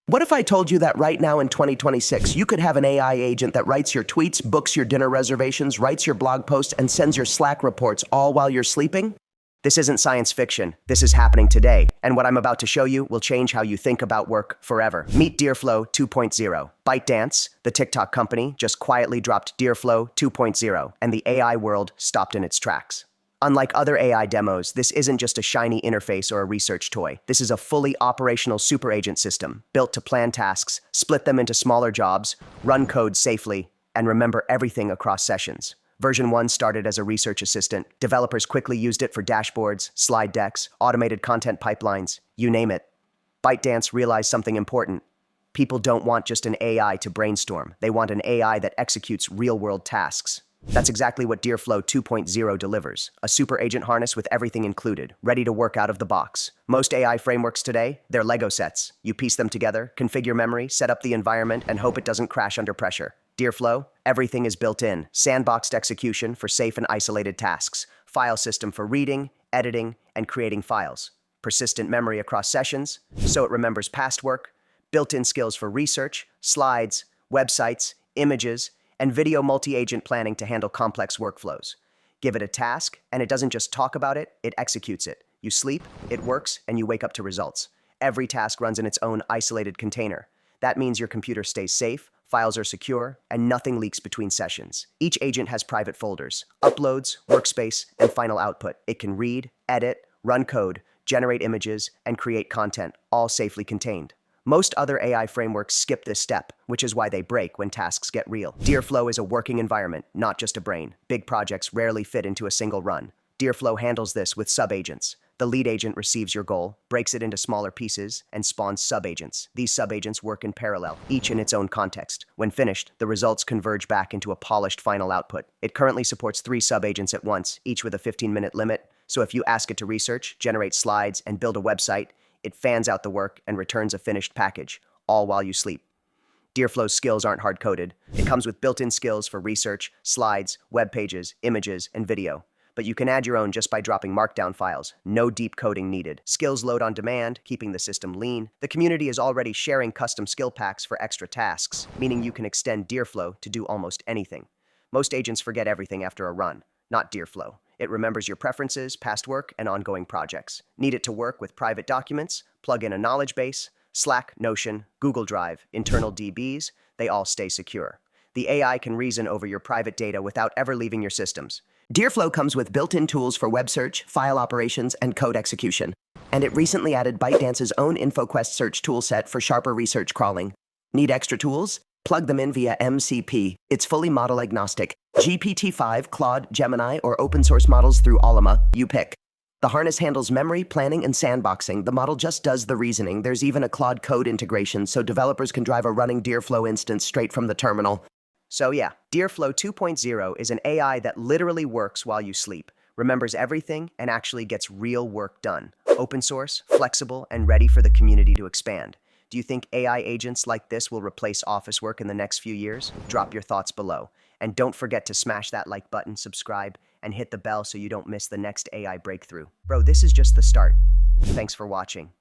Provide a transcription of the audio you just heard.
What if I told you that right now in 2026, you could have an AI agent that writes your tweets, books your dinner reservations, writes your blog posts, and sends your Slack reports all while you're sleeping? This isn't science fiction. This is happening today. And what I'm about to show you will change how you think about work forever. Meet DeerFlow 2.0. ByteDance, the TikTok company, just quietly dropped DeerFlow 2.0, and the AI world stopped in its tracks. Unlike other AI demos, this isn't just a shiny interface or a research toy. This is a fully operational super agent system, built to plan tasks, split them into smaller jobs, run code safely, and remember everything across sessions. Version 1 started as a research assistant. Developers quickly used it for dashboards, slide decks, automated content pipelines, you name it. ByteDance realized something important. People don't want just an AI to brainstorm. They want an AI that executes real-world tasks. That's exactly what DeerFlow 2.0 delivers, a super agent harness with everything included, ready to work out of the box. Most AI frameworks today, they're Lego sets. You piece them together, configure memory, set up the environment, and hope it doesn't crash under pressure. DeerFlow, everything is built in. Sandboxed execution for safe and isolated tasks. File system for reading, editing, and creating files. Persistent memory across sessions, so it remembers past work. Built-in skills for research, slides, websites, images, and video multi-agent planning to handle complex workflows. Give it a task, and it doesn't just talk about it, it executes it. You sleep, it works, and you wake up to results. Every task runs in its own isolated container. That means your computer stays safe, files are secure, and nothing leaks between sessions. Each agent has private folders, uploads, workspace, and final output. It can read, edit, run code, generate images, and create content, all safely contained. Most other AI frameworks skip this step, which is why they break when tasks get real. DeerFlow is a working environment, not just a brain. Big projects rarely fit into a single run. DeerFlow handles this with sub-agents. The lead agent receives your goal, breaks it into smaller pieces, and spawns sub-agents. These sub-agents work in parallel, each in its own context. When finished, the results converge back into a polished final output. It currently supports 3 sub-agents at once, each with a 15-minute limit, so if you ask it to research, generate slides, and build a website, it fans out the work and returns a finished package, all while you sleep. DeerFlow's skills aren't hard-coded. It comes with built-in skills for research, slides, web pages, images, and video. But you can add your own just by dropping Markdown files. No deep coding needed. Skills load on demand, keeping the system lean. The community is already sharing custom skill packs for extra tasks, meaning you can extend DeerFlow to do almost anything. Most agents forget everything after a run, not DeerFlow. It remembers your preferences, past work, and ongoing projects. Need it to work with private documents? Plug in a knowledge base. Slack, Notion, Google Drive, internal DBs, they all stay secure. The AI can reason over your private data without ever leaving your systems. DeerFlow comes with built-in tools for web search, file operations, and code execution. And it recently added ByteDance's own InfoQuest search toolset for sharper research crawling. Need extra tools? Plug them in via MCP. It's fully model-agnostic. GPT-5, Claude, Gemini, or open-source models through Allama, you pick. The harness handles memory, planning, and sandboxing. The model just does the reasoning. There's even a Claude code integration, so developers can drive a running DeerFlow instance straight from the terminal. So yeah, DeerFlow 2.0 is an AI that literally works while you sleep, remembers everything, and actually gets real work done. Open source, flexible, and ready for the community to expand. Do you think AI agents like this will replace office work in the next few years? Drop your thoughts below. And don't forget to smash that like button, subscribe, and hit the bell so you don't miss the next AI breakthrough. Bro, this is just the start. Thanks for watching.